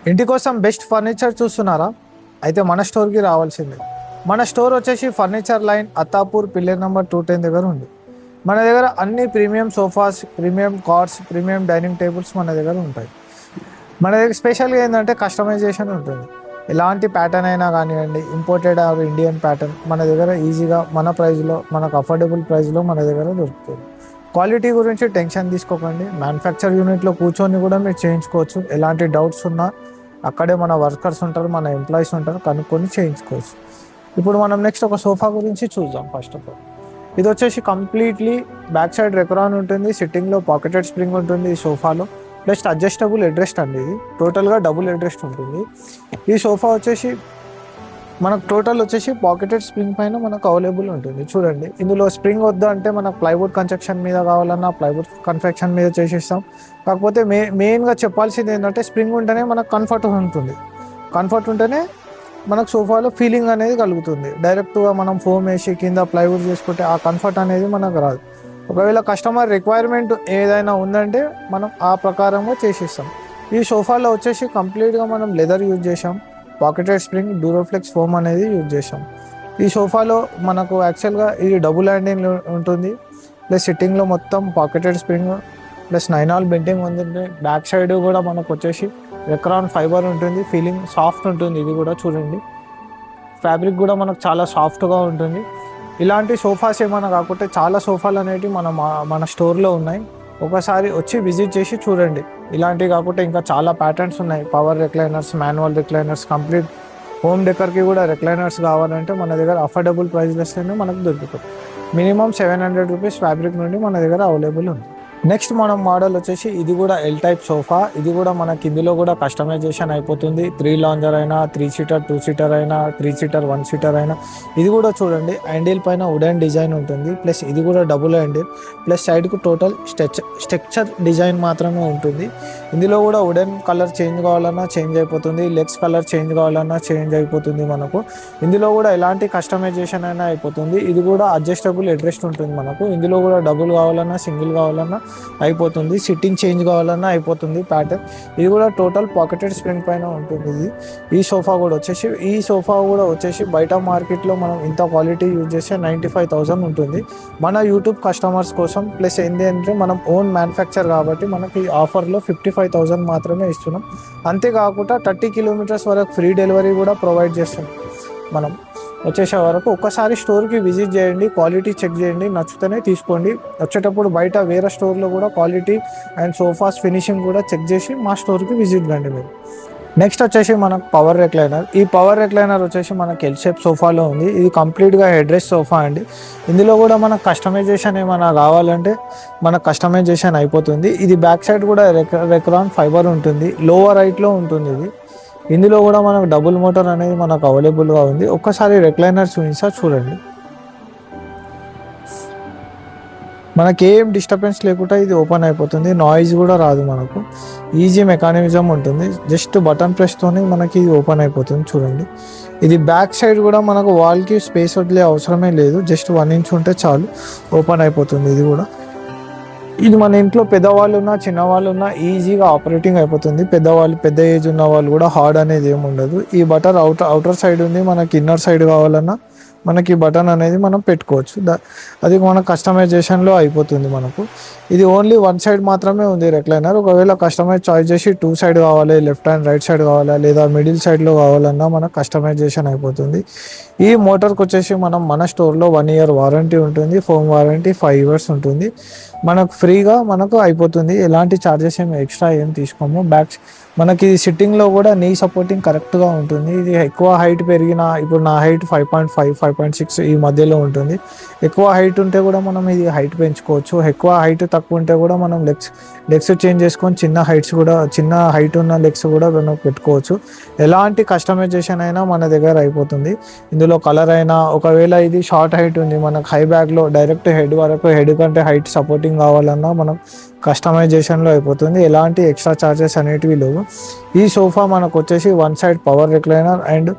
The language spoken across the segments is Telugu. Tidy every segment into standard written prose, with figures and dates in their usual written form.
ఇంటి కోసం బెస్ట్ ఫర్నిచర్ చూస్తున్నారా? అయితే మన స్టోర్కి రావాల్సిందే. మన స్టోర్ వచ్చేసి furniture line Attapur pillar number 210 దగ్గర ఉంది. మన దగ్గర అన్ని premium sofas, premium cards, premium dining tables మన దగ్గర ఉంటాయి. మన దగ్గర స్పెషల్గా ఏంటంటే కస్టమైజేషన్ ఉంటుంది. ఎలాంటి ప్యాటర్న్ అయినా కానివ్వండి, ఇంపోర్టెడ్ ఆర్ ఇండియన్ ప్యాటర్న్ మన దగ్గర ఈజీగా మన ప్రైస్లో, మనకు అఫోర్డబుల్ ప్రైస్లో మన దగ్గర దొరుకుతుంది. క్వాలిటీ గురించి టెన్షన్ తీసుకోకండి. మ్యానుఫ్యాక్చర్ యూనిట్లో కూర్చొని కూడా మీరు చేయించుకోవచ్చు. ఎలాంటి డౌట్స్ ఉన్నా అక్కడే మన వర్కర్స్ ఉంటారు, మన ఎంప్లాయీస్ ఉంటారు, కనుక్కొని చేయించుకోవచ్చు. ఇప్పుడు మనం నెక్స్ట్ ఒక సోఫా గురించి చూద్దాం. ఫస్ట్ ఆఫ్ ఆల్ ఇది వచ్చేసి కంప్లీట్లీ బ్యాక్ సైడ్ రెక్రాన్ ఉంటుంది, సిట్టింగ్లో పాకెటెడ్ స్ప్రింగ్ ఉంటుంది ఈ సోఫాలో, ప్లస్ అడ్జస్టబుల్ హెడ్రెస్ట్ అండి. ఇది టోటల్గా డబుల్ హెడ్రెస్ట్ ఉంటుంది. ఈ సోఫా వచ్చేసి మనకు టోటల్ వచ్చేసి పాకెటెడ్ స్ప్రింగ్ పైన మనకు అవైలబుల్ ఉంటుంది. చూడండి, ఇందులో స్ప్రింగ్ వద్దా అంటే మనకు ప్లైవుడ్ కన్స్ట్రక్షన్ మీద కావాలన్నా ప్లైవుడ్ కన్స్ట్రక్షన్ మీద చేసేస్తాం. కాకపోతే మెయిన్గా చెప్పాల్సింది ఏంటంటే స్ప్రింగ్ ఉంటేనే మనకు కంఫర్ట్ ఉంటుంది. కంఫర్ట్ ఉంటేనే మనకు సోఫాలో ఫీలింగ్ అనేది కలుగుతుంది. డైరెక్ట్గా మనం ఫోమ్ వేసి కింద ప్లైవుడ్ చేసుకుంటే ఆ కంఫర్ట్ అనేది మనకు రాదు. ఒకవేళ కస్టమర్ రిక్వైర్మెంట్ ఏదైనా ఉందంటే మనం ఆ ప్రకారంగా చేసేస్తాం. ఈ సోఫాలో వచ్చేసి కంప్లీట్గా మనం లెదర్ యూజ్ చేసాం, పాకెటెడ్ స్ప్రింగ్, డ్యూరోఫ్లెక్స్ ఫోమ్ అనేది యూజ్ చేసాం. ఈ సోఫాలో మనకు యాక్చువల్గా ఇది డబుల్ హ్యాండింగ్ ఉంటుంది, ప్లస్ సిట్టింగ్లో మొత్తం పాకెటెడ్ స్ప్రింగ్ ప్లస్ 9 బెంటింగ్ ఉంటుంది. బ్యాక్ సైడ్ కూడా మనకు వచ్చేసి రెక్రాన్ ఫైబర్ ఉంటుంది, ఫీలింగ్ సాఫ్ట్ ఉంటుంది. ఇది కూడా చూడండి, ఫ్యాబ్రిక్ కూడా మనకు చాలా సాఫ్ట్గా ఉంటుంది. ఇలాంటి సోఫాస్ ఏమైనా కాకుంటే చాలా సోఫాలు అనేవి మన స్టోర్లో ఉన్నాయి. ఒకసారి వచ్చి విజిట్ చేసి చూడండి. ఇలాంటివి కాకుండా ఇంకా చాలా ప్యాటర్న్స్ ఉన్నాయి. Power recliners, manual recliners, complete home డెకర్కి కూడా రిక్లైనర్స్ కావాలంటే మన దగ్గర అఫోర్డబుల్ ప్రైస్లెస్లోనే మనకు దొరుకుతుంది. మినిమం 700 రూపీస్ ఫ్యాబ్రిక్ నుండి మన దగ్గర అవైలబుల్ ఉంది. నెక్స్ట్ మనం మోడల్ వచ్చేసి ఇది కూడా ఎల్ టైప్ సోఫా. ఇది కూడా మనకి ఇందులో కూడా కస్టమైజేషన్ అయిపోతుంది. 3 లాంజర్ అయినా, 3 సీటర్ 2 సీటర్ అయినా, 3 సీటర్ 1 సీటర్ అయినా. ఇది కూడా చూడండి, హ్యాండిల్ పైన వుడెన్ డిజైన్ ఉంటుంది, ప్లస్ ఇది కూడా డబుల్ హ్యాండిల్, ప్లస్ సైడ్కు టోటల్ స్ట్రక్చర్ డిజైన్ మాత్రమే ఉంటుంది. ఇందులో కూడా వుడెన్ కలర్ చేంజ్ కావాలన్నా చేంజ్ అయిపోతుంది, లెగ్స్ కలర్ చేంజ్ కావాలన్నా చేంజ్ అయిపోతుంది మనకు. ఇందులో కూడా ఎలాంటి కస్టమైజేషన్ అయినా అయిపోతుంది. ఇది కూడా అడ్జస్టబుల్ హెడ్రెస్ట్ ఉంటుంది మనకు. ఇందులో కూడా డబుల్ కావాలన్నా, సింగిల్ కావాలన్నా అయిపోతుంది, సిట్టింగ్ చేంజ్ కావాలన్నా అయిపోతుంది ప్యాటర్న్. ఇది కూడా టోటల్ పాకెటెడ్ స్ప్రింగ్ పైన ఉంటుంది. ఈ సోఫా కూడా వచ్చేసి బయట మార్కెట్లో మనం ఇంత క్వాలిటీ యూజ్ చేస్తే 95,000 ఉంటుంది. మన యూట్యూబ్ కస్టమర్స్ కోసం ప్లస్ ఏంటి అంటే మనం ఓన్ మ్యానుఫ్యాక్చర్ కాబట్టి మనకి ఆఫర్లో 55,000 మాత్రమే ఇస్తున్నాం. అంతేకాకుండా 30 కిలోమీటర్స్ వరకు ఫ్రీ డెలివరీ కూడా ప్రొవైడ్ చేస్తున్నాం. మనం వచ్చేసే వరకు ఒక్కసారి స్టోర్కి విజిట్ చేయండి, క్వాలిటీ చెక్ చేయండి, నచ్చుతూనే తీసుకోండి. వచ్చేటప్పుడు బయట వేరే స్టోర్లో కూడా క్వాలిటీ అండ్ సోఫాస్ ఫినిషింగ్ కూడా చెక్ చేసి మా స్టోర్కి విజిట్ కండి మీరు. నెక్స్ట్ వచ్చేసి మనకు పవర్ రెక్లైనర్. ఈ పవర్ రెక్లైనర్ వచ్చేసి మనకి ఎల్ షేప్ సోఫాలో ఉంది. ఇది కంప్లీట్గా హెడ్రెస్ట్ సోఫా అండి. ఇందులో కూడా మనకు కస్టమైజేషన్ ఏమైనా కావాలంటే మనకు కస్టమైజేషన్ అయిపోతుంది. ఇది బ్యాక్ సైడ్ కూడా రెక్రాన్ ఫైబర్ ఉంటుంది, లోవర్ హైట్లో ఉంటుంది. ఇందులో కూడా మనకు డబుల్ మోటార్ అనేది మనకు అవైలబుల్గా ఉంది. ఒక్కసారి రెక్లైనర్ చూడండి. మనకి ఏం డిస్టర్బెన్స్ లేకుండా ఇది ఓపెన్ అయిపోతుంది, నాయిస్ కూడా రాదు. మనకు ఈజీ మెకానిజం ఉంటుంది. జస్ట్ బటన్ ప్రెస్తోనే మనకి ఇది ఓపెన్ అయిపోతుంది. చూడండి, ఇది బ్యాక్ సైడ్ కూడా మనకు వాల్కి స్పేస్ వదిలే అవసరమే లేదు, జస్ట్ 1 ఇంచ్ ఉంటే చాలు ఓపెన్ అయిపోతుంది. ఇది మన ఇంట్లో పెద్దవాళ్ళు ఉన్నా చిన్నవాళ్ళు ఉన్నా ఈజీగా ఆపరేటింగ్ అయిపోతుంది. పెద్ద ఏజ్ ఉన్న వాళ్ళు కూడా హార్డ్ అనేది ఏమి ఉండదు. ఈ బటన్ అవుటర్ సైడ్ ఉంది, మనకి ఇన్నర్ సైడ్ కావాలన్నా మనకి బటన్ అనేది మనం పెట్టుకోవచ్చు. అది మన కస్టమైజేషన్లో అయిపోతుంది మనకు. ఇది ఓన్లీ 1 సైడ్ మాత్రమే ఉంది రెక్లైనర్. ఒకవేళ కస్టమైజ్ చాయిస్ చేసి 2 సైడ్ కావాలి, లెఫ్ట్ అండ్ రైట్ సైడ్ కావాలా, లేదా మిడిల్ సైడ్లో కావాలన్నా మనకు కస్టమైజేషన్ అయిపోతుంది. ఈ మోటార్కి వచ్చేసి మన స్టోర్లో 1 ఇయర్ వారంటీ ఉంటుంది, ఫోమ్ వారంటీ 5 ఇయర్స్ ఉంటుంది. మనకు ఫ్రీగా అయిపోతుంది. ఎలాంటి ఛార్జెస్ ఎక్స్ట్రా ఏం తీసుకోము. మనకి సిట్టింగ్లో కూడా నీ సపోర్టింగ్ కరెక్ట్గా ఉంటుంది. ఇది ఎక్కువ హైట్ పెరిగిన, ఇప్పుడు నా హైట్ 5.5, 5.6 ఈ మధ్యలో ఉంటుంది. ఎక్కువ హైట్ ఉంటే కూడా మనం ఇది హైట్ పెంచుకోవచ్చు. ఎక్కువ హైట్ తక్కువ ఉంటే కూడా మనం లెగ్స్ చేంజ్ చేసుకొని చిన్న హైట్ ఉన్న లెగ్స్ కూడా మనం పెట్టుకోవచ్చు. ఎలాంటి కస్టమైజేషన్ అయినా మన దగ్గర అయిపోతుంది. ఇందులో కలర్ అయినా, ఒకవేళ ఇది షార్ట్ హైట్ ఉంది, మనకు హై బ్యాగ్లో డైరెక్ట్ హెడ్ కంటే హైట్ సపోర్టింగ్ కావాలన్నా మనం కస్టమైజేషన్లో అయిపోతుంది. ఎలాంటి ఎక్స్ట్రా చార్జెస్ అనేటివి లేవు. ఈ సోఫా మనకు వచ్చేసి one side power recliner and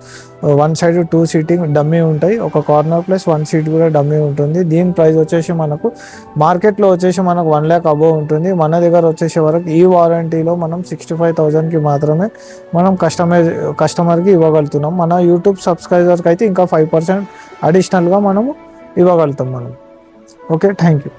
one side 2 seating dummy ఉంటాయి. ఒక కార్నర్ ప్లస్ 1 సీట్ కూడా డమ్మీ ఉంటుంది. దీని ప్రైస్ వచ్చేసి మనకు మార్కెట్లో వచ్చేసి మనకు 1 lakh అబోవ్ ఉంటుంది. మన దగ్గర వచ్చేసే వరకు ఈ వారంటీలో మనం 65,000కి మాత్రమే మనం కస్టమర్కి ఇవ్వగలుగుతున్నాం. మన యూట్యూబ్ సబ్స్క్రైబర్కి అయితే ఇంకా 5% అడిషనల్గా మనము ఇవ్వగలుగుతాం మనం. Okay, thank you.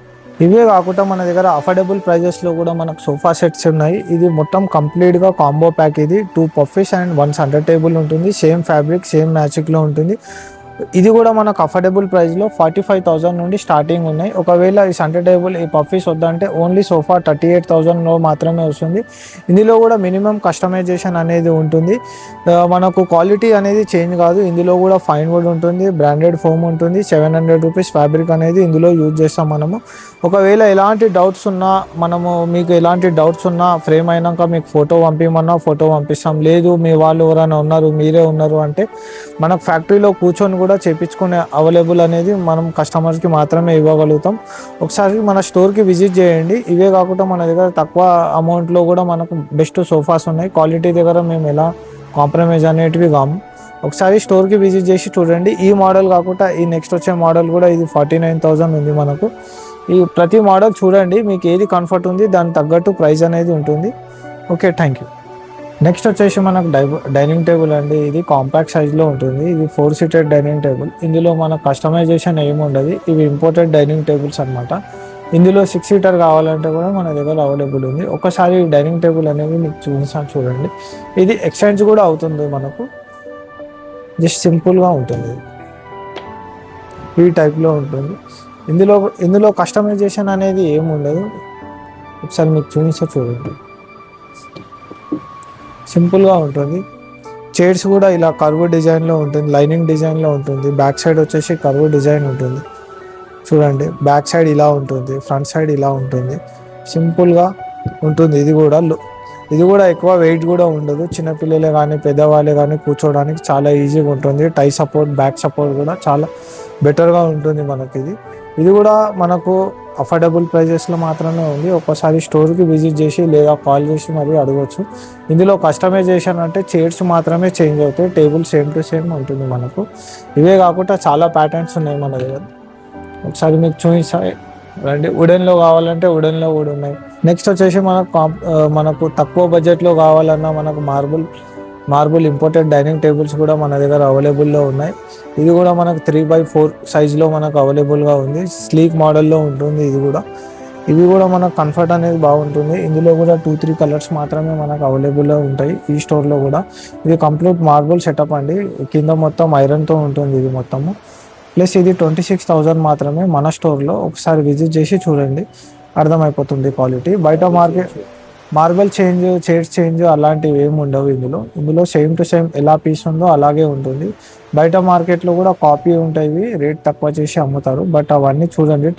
ఇవే కాకుండా మన దగ్గర అఫోర్డబుల్ ప్రైజెస్లో కూడా మనకు సోఫా సెట్స్ ఉన్నాయి. ఇది మొత్తం కంప్లీట్గా కాంబో ప్యాక్. ఇది 2 పఫీస్ అండ్ 1 సెంటర్ టేబుల్ ఉంటుంది. సేమ్ ఫ్యాబ్రిక్ సేమ్ మ్యాచింగ్లో ఉంటుంది. ఇది కూడా మనకు అఫోర్డబుల్ ప్రైస్లో 45,000 నుండి స్టార్టింగ్ ఉన్నాయి. ఒకవేళ ఈ సెంటర్ టేబుల్ ఈ పఫీస్ వద్దంటే ఓన్లీ సోఫా 38,000లో మాత్రమే వస్తుంది. ఇందులో కూడా మినిమం కస్టమైజేషన్ అనేది ఉంటుంది. మనకు క్వాలిటీ అనేది చేంజ్ కాదు. ఇందులో కూడా ఫైన్ వుడ్ ఉంటుంది, బ్రాండెడ్ ఫోమ్ ఉంటుంది. 700 రూపీస్ ఫ్యాబ్రిక్ అనేది ఇందులో యూజ్ చేస్తాం మనము. ఒకవేళ ఎలాంటి డౌట్స్ ఉన్నా మీకు ఎలాంటి డౌట్స్ ఉన్నా ఫ్రేమ్ అయినాక మీకు ఫోటో పంపించమన్నా ఫోటో పంపిస్తాం. లేదు మీ వాళ్ళు ఎవరైనా ఉన్నారు, మీరే ఉన్నారు అంటే మనకు ఫ్యాక్టరీలో కూర్చొని కూడా చేయించుకునే అవైలబుల్ అనేది మనం కస్టమర్స్కి మాత్రమే ఇవ్వగలుగుతాం. ఒకసారి మన స్టోర్కి విజిట్ చేయండి. ఇవే కాకుండా మన దగ్గర తక్కువ అమౌంట్లో కూడా మనకు బెస్ట్ సోఫాస్ ఉన్నాయి. క్వాలిటీ దగ్గర మేము ఎలా కాంప్రమైజ్ అనేటివి కాము. ఒకసారి స్టోర్కి విజిట్ చేసి చూడండి. ఈ మోడల్ కాకుండా ఈ నెక్స్ట్ వచ్చే మోడల్ కూడా ఇది 49,000 ఉంది మనకు. ఈ ప్రతి మోడల్ చూడండి, మీకు ఏది కంఫర్ట్ ఉంది దానికి తగ్గట్టు ప్రైస్ అనేది ఉంటుంది. Okay, thank you. నెక్స్ట్ వచ్చేసి మనకు డైనింగ్ టేబుల్ అండి. ఇది కాంపాక్ట్ సైజ్లో ఉంటుంది. ఇది 4 సీటెడ్ డైనింగ్ టేబుల్. ఇందులో మనకు కస్టమైజేషన్ ఏమి ఉండదు. ఇవి ఇంపోర్టెడ్ డైనింగ్ టేబుల్స్ అనమాట. ఇందులో 6 సీటర్ కావాలంటే కూడా మన దగ్గర అవైలబుల్ ఉంది. ఒకసారి డైనింగ్ టేబుల్ అనేది మీకు చూడండి. ఇది ఎక్స్చేంజ్ కూడా అవుతుంది మనకు. జస్ట్ సింపుల్గా ఉంటుంది, ఈ టైప్లో ఉంటుంది. ఇందులో కస్టమైజేషన్ అనేది ఏమి ఉండదు. ఒకసారి మీకు చూడండి, సింపుల్గా ఉంటుంది. చైర్స్ కూడా ఇలా కర్వ్ డిజైన్లో ఉంటుంది, లైనింగ్ డిజైన్లో ఉంటుంది. బ్యాక్ సైడ్ వచ్చేసి కర్వ్ డిజైన్ ఉంటుంది. చూడండి, బ్యాక్ సైడ్ ఇలా ఉంటుంది, ఫ్రంట్ సైడ్ ఇలా ఉంటుంది. సింపుల్గా ఉంటుంది. ఇది కూడా ఎక్కువ వెయిట్ కూడా ఉండదు. చిన్నపిల్లలే కానీ పెద్దవాళ్ళే కానీ కూర్చోవడానికి చాలా ఈజీగా ఉంటుంది. టై సపోర్ట్, బ్యాక్ సపోర్ట్ కూడా చాలా బెటర్గా ఉంటుంది మనకి. ఇది కూడా మనకు అఫోర్డబుల్ ప్రైజెస్లో మాత్రమే ఉంది. ఒక్కసారి స్టోర్కి విజిట్ చేసి లేదా కాల్ చేసి మరీ అడగవచ్చు. ఇందులో కస్టమైజేషన్ అంటే చైర్స్ మాత్రమే చేంజ్ అవుతాయి, టేబుల్ సేమ్ టు సేమ్ ఉంటుంది మనకు. ఇవే కాకుండా చాలా ప్యాటర్న్స్ ఉన్నాయి మన దగ్గర. ఒకసారి మీకు చూపిస్తాయి రండి. వుడెన్లో కావాలంటే వుడెన్లో కూడా ఉన్నాయి. నెక్స్ట్ వచ్చేసి మనకు తక్కువ బడ్జెట్లో కావాలన్నా మనకు మార్బుల్ ఇంపోర్టెడ్ డైనింగ్ టేబుల్స్ కూడా మన దగ్గర అవైలబుల్లో ఉన్నాయి. ఇది కూడా మనకు 3x4 సైజులో మనకు అవైలబుల్గా ఉంది. స్లీక్ మోడల్లో ఉంటుంది. ఇవి కూడా మనకు కంఫర్ట్ అనేది బాగుంటుంది. ఇందులో కూడా 2-3 కలర్స్ మాత్రమే మనకు అవైలబుల్లో ఉంటాయి ఈ స్టోర్లో కూడా. ఇది కంప్లీట్ మార్బుల్ సెటప్ అండి. కింద మొత్తం ఐరన్తో ఉంటుంది ఇది మొత్తము. ప్లస్ ఇది 26,000 మాత్రమే మన స్టోర్లో. ఒకసారి విజిట్ చేసి చూడండి, అర్థమైపోతుంది క్వాలిటీ. బయట మార్బల్ చేంజ్, చైర్స్ చేంజ్ అలాంటివి ఏమి ఉండవు. ఇందులో సేమ్ టు సేమ్ ఎలా పీస్ ఉందో అలాగే ఉంటుంది. బయట మార్కెట్లో కూడా కాపీ ఉంటాయి, రేట్ తక్కువ చేసి అమ్ముతారు. బట్ అవన్నీ చూడండి,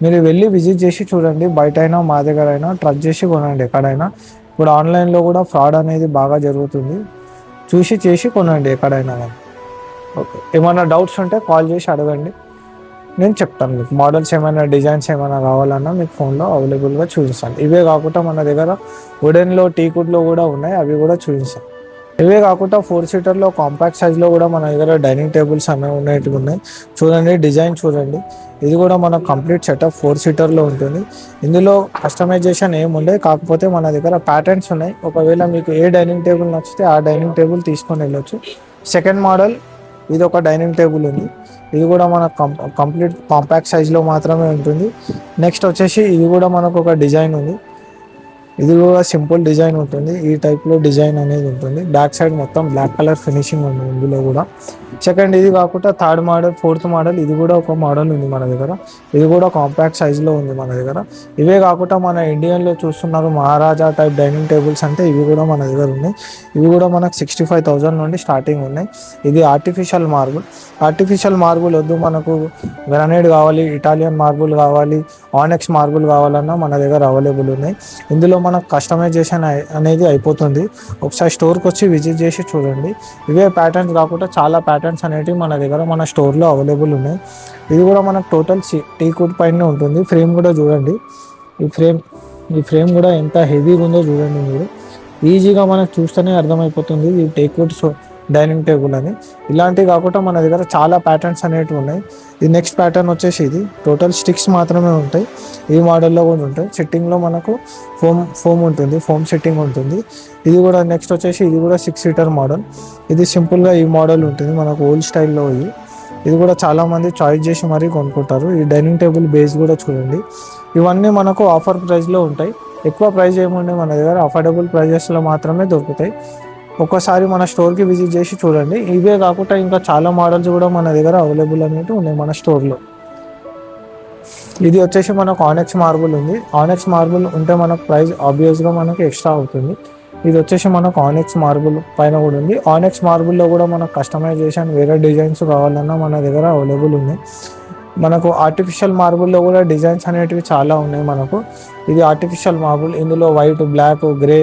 మీరు వెళ్ళి విజిట్ చేసి చూడండి. బయట అయినా మా దగ్గర అయినా ట్రస్ట్ చేసి కొనండి ఎక్కడైనా. ఇప్పుడు ఆన్లైన్లో కూడా ఫ్రాడ్ అనేది బాగా జరుగుతుంది. చేసి కొనండి ఎక్కడైనా. ఓకే, ఏమైనా డౌట్స్ ఉంటే కాల్ చేసి అడగండి, నేను చెప్తాను మీకు. మోడల్స్ ఏమైనా, డిజైన్స్ ఏమైనా కావాలన్నా మీకు ఫోన్లో అవైలబుల్గా చూపిస్తాను. ఇవే కాకుండా మన దగ్గర వుడెన్లో, టీకుడ్లో కూడా ఉన్నాయి, అవి కూడా చూపిస్తాను. ఇవే కాకుండా 4 సీటర్లో కాంపాక్ట్ సైజ్లో కూడా మన దగ్గర డైనింగ్ టేబుల్స్ అనేవి ఉన్నాయి. చూడండి, డిజైన్ చూడండి. ఇది కూడా మన కంప్లీట్ సెటప్ 4 సీటర్లో ఉంటుంది. ఇందులో కస్టమైజేషన్ ఏమి ఉండదు, కాకపోతే మన దగ్గర ప్యాటర్న్స్ ఉన్నాయి. ఒకవేళ మీకు ఏ డైనింగ్ టేబుల్ నచ్చితే ఆ డైనింగ్ టేబుల్ తీసుకొని వెళ్ళొచ్చు. సెకండ్ మోడల్ ఇది ఒక డైనింగ్ టేబుల్ ఉంది. ఇది కూడా మన కంప్లీట్ కాంపాక్ట్ సైజ్లో మాత్రమే ఉంటుంది. నెక్స్ట్ వచ్చేసి ఇది కూడా మనకు ఒక డిజైన్ ఉంది. ఇది కూడా సింపుల్ డిజైన్ ఉంటుంది. ఈ టైప్లో డిజైన్ అనేది ఉంటుంది. బ్యాక్ సైడ్ మొత్తం బ్లాక్ కలర్ ఫినిషింగ్ ఉంది ఇందులో కూడా. సెకండ్ ఇది కాకుండా థర్డ్ మోడల్, ఫోర్త్ మోడల్, ఇది కూడా ఒక మోడల్ ఉంది మన దగ్గర. ఇది కూడా కాంపాక్ట్ సైజ్లో ఉంది మన దగ్గర. ఇవే కాకుండా మన ఇండియన్లో చూస్తున్నారు మహారాజా టైప్ డైనింగ్ టేబుల్స్ అంటే ఇవి కూడా మన దగ్గర ఉన్నాయి. ఇవి కూడా మనకు 65,000 నుండి స్టార్టింగ్ ఉన్నాయి. ఇది ఆర్టిఫిషియల్ మార్బుల్ వద్దు, మనకు గ్రానైట్ కావాలి, ఇటాలియన్ మార్బుల్ కావాలి, ఆనెక్స్ మార్బుల్ కావాలన్నా మన దగ్గర అవైలబుల్ ఉన్నాయి. ఇందులో మనకు కస్టమైజేషన్ అనేది అయిపోతుంది. ఒకసారి స్టోర్కి వచ్చి విజిట్ చేసి చూడండి. ఇవే ప్యాటర్న్స్ కాకుండా చాలా ప్యాటర్న్స్ అనేటివి మన దగ్గర మన స్టోర్లో అవైలబుల్ ఉన్నాయి. ఇది కూడా మనకు టోటల్ టీకుడ్ పైన ఉంటుంది. ఫ్రేమ్ కూడా చూడండి, ఈ ఫ్రేమ్ ఈ ఫ్రేమ్ కూడా ఎంత హెవీగా ఉందో చూడండి మీరు. ఈజీగా మనకు చూస్తేనే అర్థమైపోతుంది ఇది టేక్వుడ్ డైనింగ్ టేబుల్ అని. ఇలాంటివి కాకుండా మన దగ్గర చాలా ప్యాటర్న్స్ అనేవి ఉన్నాయి. ఈ నెక్స్ట్ ప్యాటర్న్ వచ్చేసి ఇది టోటల్ స్టిక్స్ మాత్రమే ఉంటాయి. ఈ మోడల్లో కూడా ఉంటాయి. సిట్టింగ్లో మనకు ఫోమ్ ఉంటుంది, ఫోమ్ సిట్టింగ్ ఉంటుంది. ఇది కూడా నెక్స్ట్ వచ్చేసి ఇది కూడా 6 సీటర్ మోడల్. ఇది సింపుల్గా ఈ మోడల్ ఉంటుంది మనకు ఓల్డ్ స్టైల్లో. ఇది కూడా చాలామంది చాయిస్ చేసి మరీ కొనుక్కుంటారు. ఈ డైనింగ్ టేబుల్ బేస్ కూడా చూడండి. ఇవన్నీ మనకు ఆఫర్ ప్రైస్లో ఉంటాయి. ఎక్కువ ప్రైస్ ఏముండే మన దగ్గర అఫోర్డబుల్ ప్రైజెస్లో మాత్రమే దొరుకుతాయి. ఒక్కసారి మన స్టోర్కి విజిట్ చేసి చూడండి. ఇవే కాకుండా ఇంకా చాలా మోడల్స్ కూడా మన దగ్గర అవైలబుల్ అనేవి ఉన్నాయి మన స్టోర్లో. ఇది వచ్చేసి మనకు ఆనెక్స్ మార్బుల్ ఉంది. ఆనెక్స్ మార్బుల్ ఉంటే మనకు ప్రైస్ ఆబ్వియస్గా మనకు ఎక్స్ట్రా అవుతుంది. ఇది వచ్చేసి మనకు ఆనెక్స్ మార్బుల్ పైన కూడా ఉంది. ఆనెక్స్ మార్బుల్లో కూడా మనకు కస్టమైజేషన్ వేరే డిజైన్స్ కావాలన్నా మన దగ్గర అవైలబుల్ ఉన్నాయి. మనకు ఆర్టిఫిషియల్ మార్బుల్లో కూడా డిజైన్స్ అనేటివి చాలా ఉన్నాయి మనకు. ఇది ఆర్టిఫిషియల్ మార్బుల్. ఇందులో వైట్, బ్లాక్, గ్రే,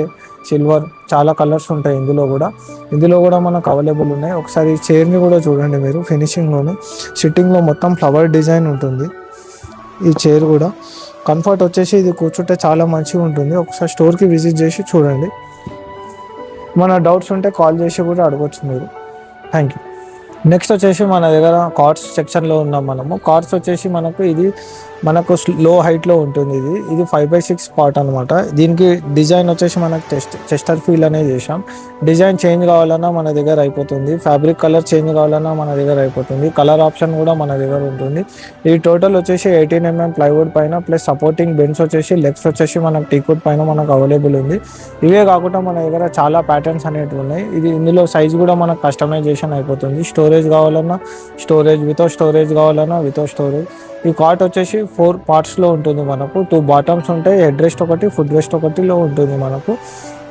సిల్వర్ చాలా కలర్స్ ఉంటాయి. ఇందులో కూడా మనకు అవైలబుల్ ఉన్నాయి. ఒకసారి ఈ చైర్ని కూడా చూడండి మీరు. ఫినిషింగ్లోనే సిట్టింగ్లో మొత్తం ఫ్లవర్ డిజైన్ ఉంటుంది. ఈ చైర్ కూడా కంఫర్ట్ వచ్చేసి ఇది కూర్చుంటే చాలా మంచిగా ఉంటుంది. ఒకసారి స్టోర్కి విజిట్ చేసి చూడండి. మన డౌట్స్ ఉంటే కాల్ చేసి కూడా అడగవచ్చు మీరు. Thank you. నెక్స్ట్ వచ్చేసి మన దగ్గర కార్డ్స్ సెక్షన్లో ఉన్నాం మనము. కార్డ్స్ వచ్చేసి మనకు లో హైట్లో ఉంటుంది. ఇది 5x6 పార్ట్ అనమాట. దీనికి డిజైన్ వచ్చేసి మనకు చెస్టర్ ఫీల్ అనేది చేసాం. డిజైన్ చేంజ్ కావాలన్నా మన దగ్గర అయిపోతుంది. ఫ్యాబ్రిక్ కలర్ చేంజ్ కావాలన్నా మన దగ్గర అయిపోతుంది. కలర్ ఆప్షన్ కూడా మన దగ్గర ఉంటుంది. ఈ టోటల్ వచ్చేసి 18mm ప్లైవుడ్ పైన ప్లస్ సపోర్టింగ్ బెన్స్ వచ్చేసి లెగ్స్ వచ్చేసి మనకు టీకుడ్ పైన మనకు అవైలబుల్ ఉంది. ఇవే కాకుండా మన దగ్గర చాలా ప్యాటర్న్స్ అనేవి ఉన్నాయి. ఇందులో సైజ్ కూడా మనకు కస్టమైజేషన్ అయిపోతుంది. స్టోరేజ్ కావాలన్నా స్టోరేజ్, వితౌట్ స్టోరేజ్ కావాలన్నా వితౌట్ స్టోరేజ్. ఈ కాట్ వచ్చేసి 4 పార్ట్స్లో ఉంటుంది మనకు. 2 బాటమ్స్ ఉంటాయి, హెడ్ రెస్ట్ ఒకటి, ఫుడ్ రెస్ట్ ఒకటిలో ఉంటుంది మనకు.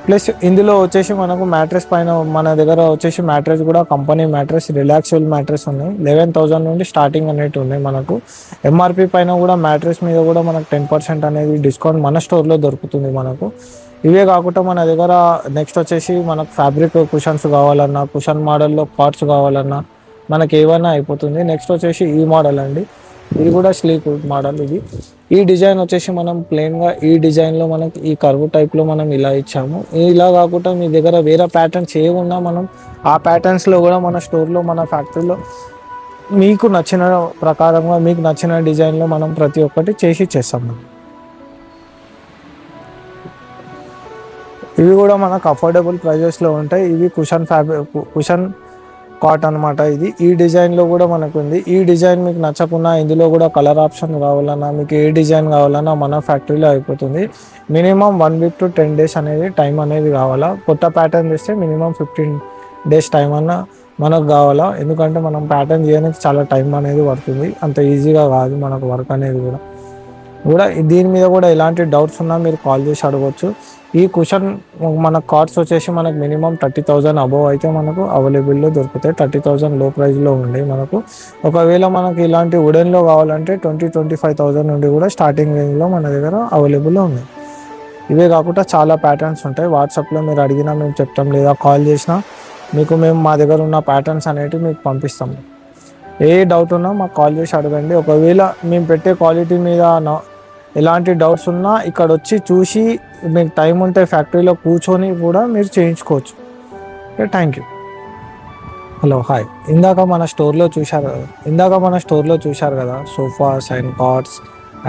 ప్లస్ ఇందులో వచ్చేసి మనకు మ్యాట్రెస్ పైన మన దగ్గర వచ్చేసి మ్యాట్రెస్ కూడా కంపెనీ మ్యాట్రెస్, రిలాక్సబుల్ మ్యాట్రెస్ ఉన్నాయి. 11,000 నుండి స్టార్టింగ్ అనేవి ఉన్నాయి మనకు. ఎంఆర్పి పైన కూడా మ్యాట్రెస్ మీద కూడా మనకు 10% అనేది డిస్కౌంట్ మన స్టోర్లో దొరుకుతుంది మనకు. ఇవే కాకుండా మన దగ్గర నెక్స్ట్ వచ్చేసి మనకు ఫ్యాబ్రిక్ కుషన్స్ కావాలన్నా, కుషన్ మోడల్లో పార్ట్స్ కావాలన్నా మనకి ఏవైనా అయిపోతుంది. నెక్స్ట్ వచ్చేసి ఈ మోడల్ అండి. ఇది కూడా స్లీక్ మోడల్. ఈ డిజైన్ వచ్చేసి మనం ప్లెయిన్గా ఈ డిజైన్లో మనకి ఈ కర్వ్ టైప్లో మనం ఇలా ఇచ్చాము. ఇలా కాకుండా మీ దగ్గర వేరే ప్యాటర్న్స్ ఏమున్నా మనం ఆ ప్యాటర్న్స్లో కూడా మన స్టోర్లో, మన ఫ్యాక్టరీలో మీకు నచ్చిన ప్రకారంగా, మీకు నచ్చిన డిజైన్లో మనం ప్రతి ఒక్కటి చేస్తాం మనం. ఇవి కూడా మనకు అఫోర్డబుల్ ప్రైజెస్లో ఉంటాయి. ఇవి కుషన్ కాట్ అనమాట. ఈ డిజైన్లో కూడా మనకు ఉంది. ఈ డిజైన్ మీకు నచ్చకున్నా ఇందులో కూడా కలర్ ఆప్షన్ కావాలన్నా, మీకు ఏ డిజైన్ కావాలన్నా మన ఫ్యాక్టరీలో అయిపోతుంది. మినిమం 1 వీక్ to 10 days అనేది టైం అనేది కావాలా. కొత్త ప్యాటర్న్ చేస్తే మినిమం 15 days టైం అన్నా మనకు కావాలా. ఎందుకంటే మనం ప్యాటర్న్ చేయడానికి చాలా టైం అనేది పడుతుంది. అంత ఈజీగా కాదు మనకు వర్క్ అనేది కూడా. దీని మీద కూడా ఎలాంటి డౌట్స్ ఉన్నా మీరు కాల్ చేసి అడగవచ్చు. ఈ కుషన్ మన కార్డ్స్ వచ్చేసి మనకు మినిమం 30,000 అబోవ్ అయితే మనకు అవైలబుల్లో దొరుకుతాయి. 30,000 లో ప్రైస్లో ఉండే మనకు. ఒకవేళ మనకు ఇలాంటి వుడెన్లో కావాలంటే 20-25,000 నుండి కూడా స్టార్టింగ్ రేంజ్లో మన దగ్గర అవైలబుల్లో ఉన్నాయి. ఇవే కాకుండా చాలా ప్యాటర్న్స్ ఉంటాయి. వాట్సాప్లో మీరు అడిగినా మేము చెప్తాం, లేదా కాల్ చేసినా మేము మా దగ్గర ఉన్న ప్యాటర్న్స్ అనేటివి మీకు పంపిస్తాము. ఏ డౌట్ ఉన్నా మాకు కాల్ చేసి అడగండి. ఒకవేళ మేము పెట్టే క్వాలిటీ మీద ఎలాంటి డౌట్స్ ఉన్నా ఇక్కడ వచ్చి చూసి మీకు టైం ఉంటే ఫ్యాక్టరీలో కూర్చొని కూడా మీరు చేయించుకోవచ్చు. Okay, thank you. Hello, hi. ఇందాక మన స్టోర్లో చూశారు కదా sofas and cards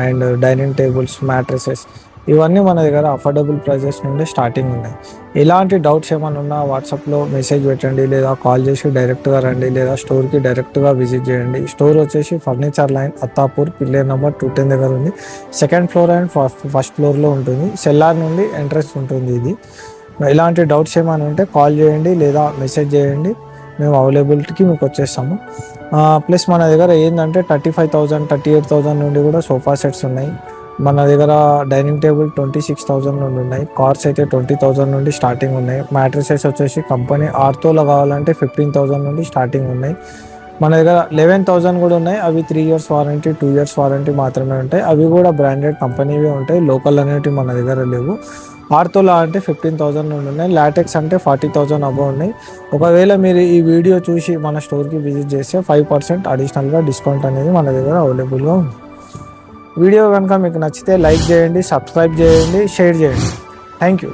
and dining tables, mattresses. ఇవన్నీ మన దగ్గర అఫోర్డబుల్ ప్రైజెస్ నుండి స్టార్టింగ్ ఉన్నాయి. ఎలాంటి డౌట్స్ ఏమైనా ఉన్నా వాట్సాప్లో మెసేజ్ పెట్టండి, లేదా కాల్ చేసి డైరెక్ట్గా రండి, లేదా స్టోర్కి డైరెక్ట్గా విజిట్ చేయండి. స్టోర్ వచ్చేసి furniture line Attapur, pillar number 210 దగ్గర ఉంది. 2nd floor అండ్ 1st floorలో ఉంటుంది. సెల్లార్ నుండి ఎంట్రెన్స్ ఉంటుంది. ఎలాంటి డౌట్స్ ఏమైనా ఉంటే కాల్ చేయండి, లేదా మెసేజ్ చేయండి. మేము అవైలబిలిటీకి మీకు వచ్చేస్తాము. ప్లస్ మన దగ్గర ఏంటంటే 35,000, 38,000 నుండి కూడా సోఫా సెట్స్ ఉన్నాయి. మన దగ్గర డైనింగ్ టేబుల్ 26,000 నుండి ఉన్నాయి. కార్స్ అయితే 20,000 నుండి స్టార్టింగ్ ఉన్నాయి. మ్యాట్రెసెస్ వచ్చేసి కంపెనీ ఆర్థోలో కావాలంటే 15,000 నుండి స్టార్టింగ్ ఉన్నాయి. మన దగ్గర 11,000 కూడా ఉన్నాయి. అవి 3 years వారంటీ, 2 years వారంటీ మాత్రమే ఉంటాయి. అవి కూడా బ్రాండెడ్ కంపెనీవే ఉంటాయి. లోకల్ అనేవి మన దగ్గర లేవు. ఆర్థోలా అంటే 15,000 నుండి ఉన్నాయి. లాటెక్స్ అంటే 40,000 అబౌవ్ ఉన్నాయి. ఒకవేళ మీరు ఈ వీడియో చూసి మన స్టోర్కి విజిట్ చేస్తే 5% అడిషనల్గా డిస్కౌంట్ అనేది మన దగ్గర అవైలబుల్గా ఉంది. వీడియో కనుక మీకు నచ్చితే లైక్ చేయండి, సబ్స్క్రైబ్ చేయండి, షేర్ చేయండి. Thank you.